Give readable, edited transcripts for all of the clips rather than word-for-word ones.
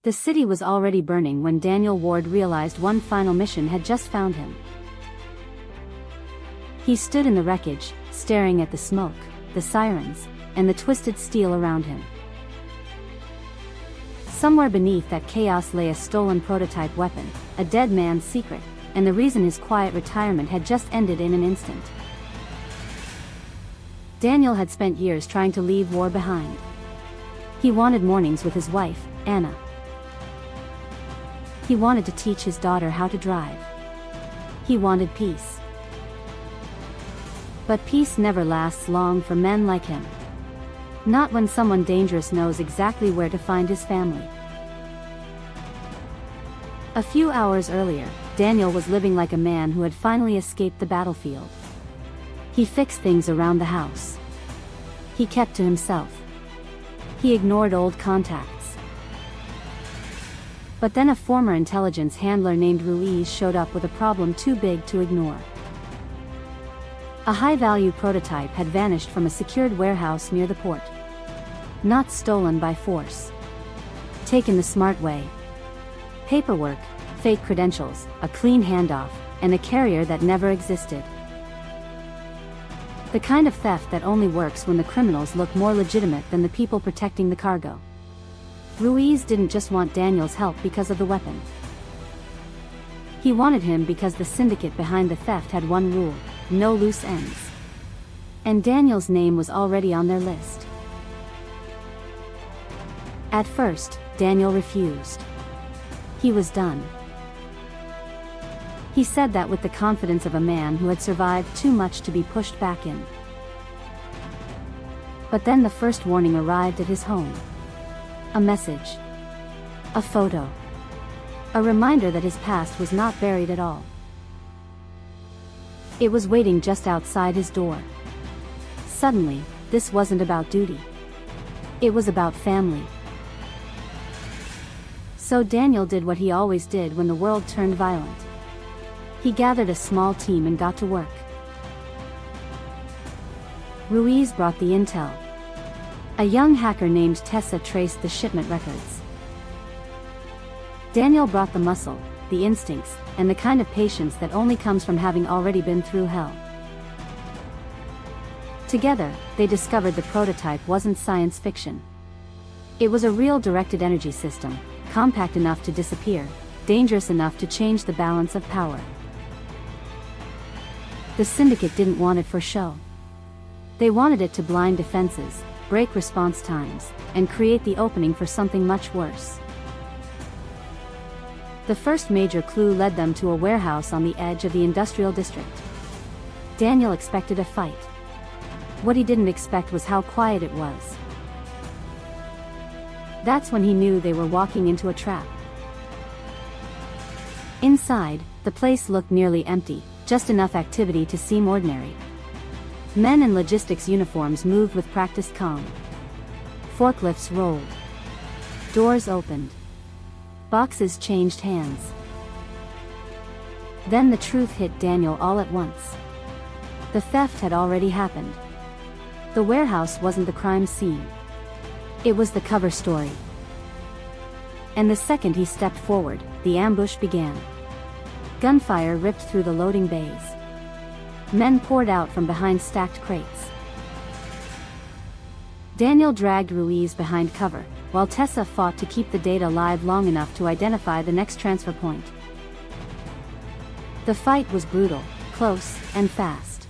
The city was already burning when Daniel Ward realized one final mission had just found him. He stood in the wreckage, staring at the smoke, the sirens, and the twisted steel around him. Somewhere beneath that chaos lay a stolen prototype weapon, a dead man's secret, and the reason his quiet retirement had just ended in an instant. Daniel had spent years trying to leave war behind. He wanted mornings with his wife, Anna. He wanted to teach his daughter how to drive. He wanted peace. But peace never lasts long for men like him. Not when someone dangerous knows exactly where to find his family. A few hours earlier, Daniel was living like a man who had finally escaped the battlefield. He fixed things around the house. He kept to himself. He ignored old contacts. But then a former intelligence handler named Ruiz showed up with a problem too big to ignore. A high-value prototype had vanished from a secured warehouse near the port. Not stolen by force. Taken the smart way. Paperwork, fake credentials, a clean handoff, and a carrier that never existed. The kind of theft that only works when the criminals look more legitimate than the people protecting the cargo. Ruiz didn't just want Daniel's help because of the weapon. He wanted him because the syndicate behind the theft had one rule: no loose ends. And Daniel's name was already on their list. At first, Daniel refused. He was done. He said that with the confidence of a man who had survived too much to be pushed back in. But then the first warning arrived at his home. A message. A photo. A reminder that his past was not buried at all. It was waiting just outside his door. Suddenly, this wasn't about duty. It was about family. So Daniel did what he always did when the world turned violent. He gathered a small team and got to work. Ruiz brought the intel. A young hacker named Tessa traced the shipment records. Daniel brought the muscle, the instincts, and the kind of patience that only comes from having already been through hell. Together, they discovered the prototype wasn't science fiction. It was a real directed energy system, compact enough to disappear, dangerous enough to change the balance of power. The syndicate didn't want it for show. They wanted it to blind defenses, break response times, and create the opening for something much worse. The first major clue led them to a warehouse on the edge of the industrial district. Daniel expected a fight. What he didn't expect was how quiet it was. That's when he knew they were walking into a trap. Inside, the place looked nearly empty, just enough activity to seem ordinary. Men in logistics uniforms moved with practiced calm. Forklifts rolled. Doors opened. Boxes changed hands. Then the truth hit Daniel all at once. The theft had already happened. The warehouse wasn't the crime scene. It was the cover story. And the second he stepped forward, the ambush began. Gunfire ripped through the loading bays. Men poured out from behind stacked crates. Daniel dragged Ruiz behind cover, while Tessa fought to keep the data alive long enough to identify the next transfer point. The fight was brutal, close, and fast.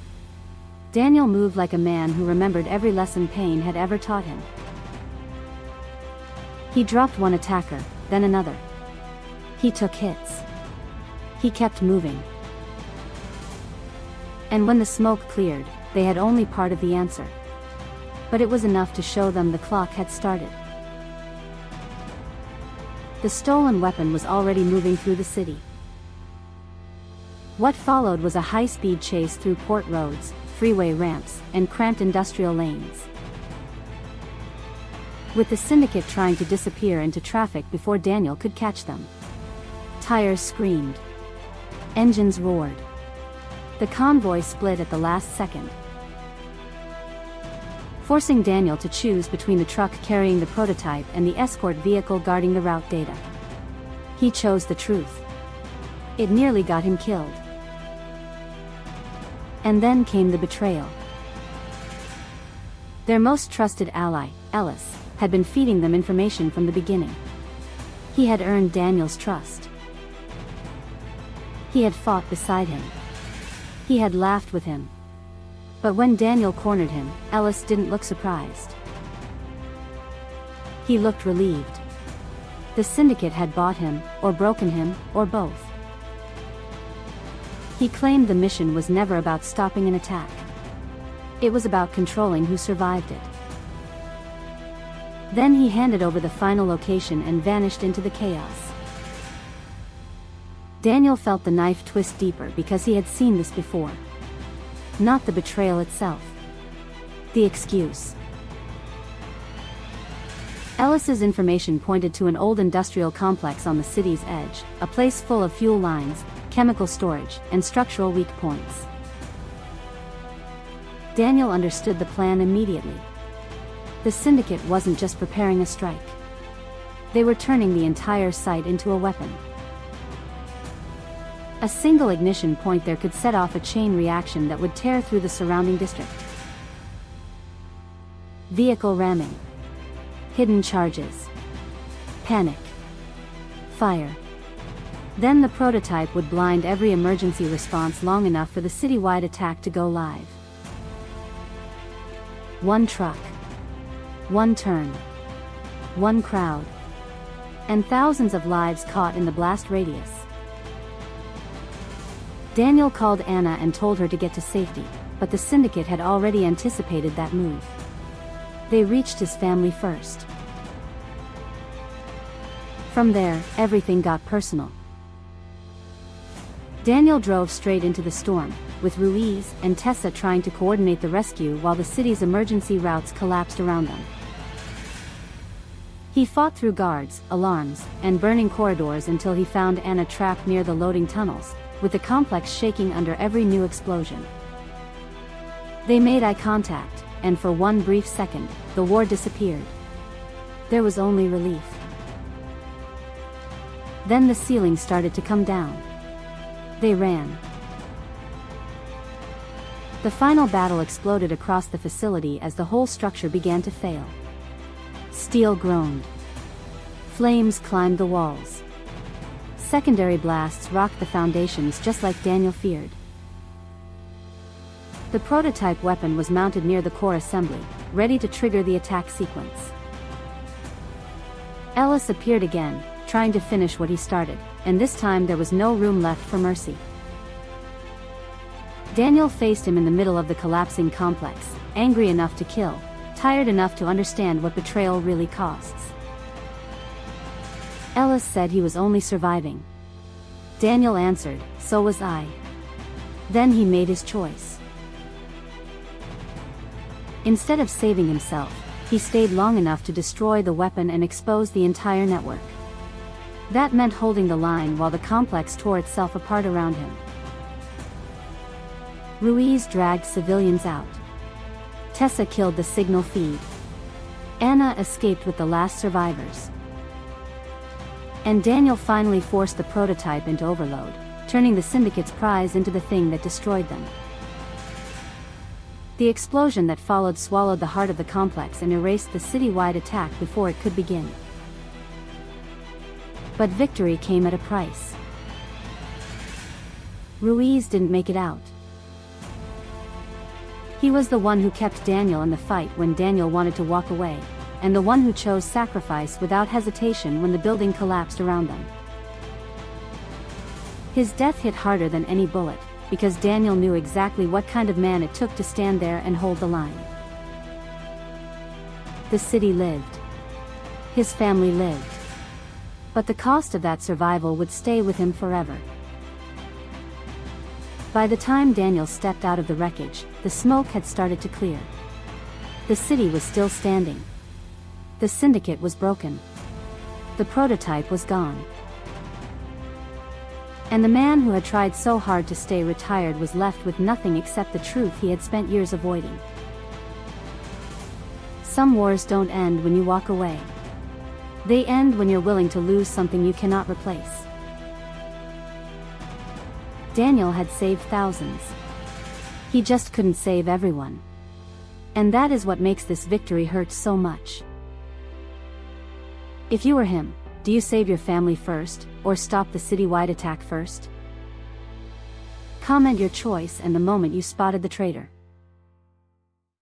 Daniel moved like a man who remembered every lesson pain had ever taught him. He dropped one attacker, then another. He took hits. He kept moving. And when the smoke cleared, they had only part of the answer. But it was enough to show them the clock had started. The stolen weapon was already moving through the city. What followed was a high-speed chase through port roads, freeway ramps, and cramped industrial lanes. With the syndicate trying to disappear into traffic before Daniel could catch them. Tires screamed. Engines roared. The convoy split at the last second. forcing Daniel to choose between the truck carrying the prototype and the escort vehicle guarding the route data. He chose the truth. It nearly got him killed. And then came the betrayal. Their most trusted ally, Ellis, had been feeding them information from the beginning. He had earned Daniel's trust. He had fought beside him. He had laughed with him. But when Daniel cornered him, Ellis didn't look surprised. He looked relieved. The syndicate had bought him, or broken him, or both. He claimed the mission was never about stopping an attack. It was about controlling who survived it. Then he handed over the final location and vanished into the chaos. Daniel felt the knife twist deeper because he had seen this before. Not the betrayal itself. The excuse. Ellis's information pointed to an old industrial complex on the city's edge, a place full of fuel lines, chemical storage, and structural weak points. Daniel understood the plan immediately. The syndicate wasn't just preparing a strike. They were turning the entire site into a weapon. A single ignition point there could set off a chain reaction that would tear through the surrounding district. Vehicle ramming. Hidden charges. Panic. Fire. Then the prototype would blind every emergency response long enough for the citywide attack to go live. One truck. One turn. One crowd. And thousands of lives caught in the blast radius. Daniel called Anna and told her to get to safety, but the syndicate had already anticipated that move. They reached his family first. From there, everything got personal. Daniel drove straight into the storm, with Ruiz and Tessa trying to coordinate the rescue while the city's emergency routes collapsed around them. He fought through guards, alarms, and burning corridors until he found Anna trapped near the loading tunnels, with the complex shaking under every new explosion. They made eye contact, and for one brief second, the war disappeared. There was only relief. Then the ceiling started to come down. They ran. The final battle exploded across the facility as the whole structure began to fail. Steel groaned. Flames climbed the walls. Secondary blasts rocked the foundations just like Daniel feared. The prototype weapon was mounted near the core assembly, ready to trigger the attack sequence. Ellis appeared again, trying to finish what he started, and this time there was no room left for mercy. Daniel faced him in the middle of the collapsing complex, angry enough to kill, tired enough to understand what betrayal really costs. Ellis said he was only surviving. Daniel answered, "So was I." Then he made his choice. Instead of saving himself, he stayed long enough to destroy the weapon and expose the entire network. That meant holding the line while the complex tore itself apart around him. Ruiz dragged civilians out. Tessa killed the signal feed. Anna escaped with the last survivors. And Daniel finally forced the prototype into overload, turning the syndicate's prize into the thing that destroyed them. The explosion that followed swallowed the heart of the complex and erased the citywide attack before it could begin. But victory came at a price. Ruiz didn't make it out. He was the one who kept Daniel in the fight when Daniel wanted to walk away, and the one who chose sacrifice without hesitation when the building collapsed around them. His death hit harder than any bullet, because Daniel knew exactly what kind of man it took to stand there and hold the line. The city lived. His family lived. But the cost of that survival would stay with him forever. By the time Daniel stepped out of the wreckage, the smoke had started to clear. The city was still standing. The syndicate was broken. The prototype was gone. And the man who had tried so hard to stay retired was left with nothing except the truth he had spent years avoiding. Some wars don't end when you walk away. They end when you're willing to lose something you cannot replace. Daniel had saved thousands. He just couldn't save everyone. And that is what makes this victory hurt so much. If you were him, do you save your family first, or stop the citywide attack first? Comment your choice and the moment you spotted the traitor.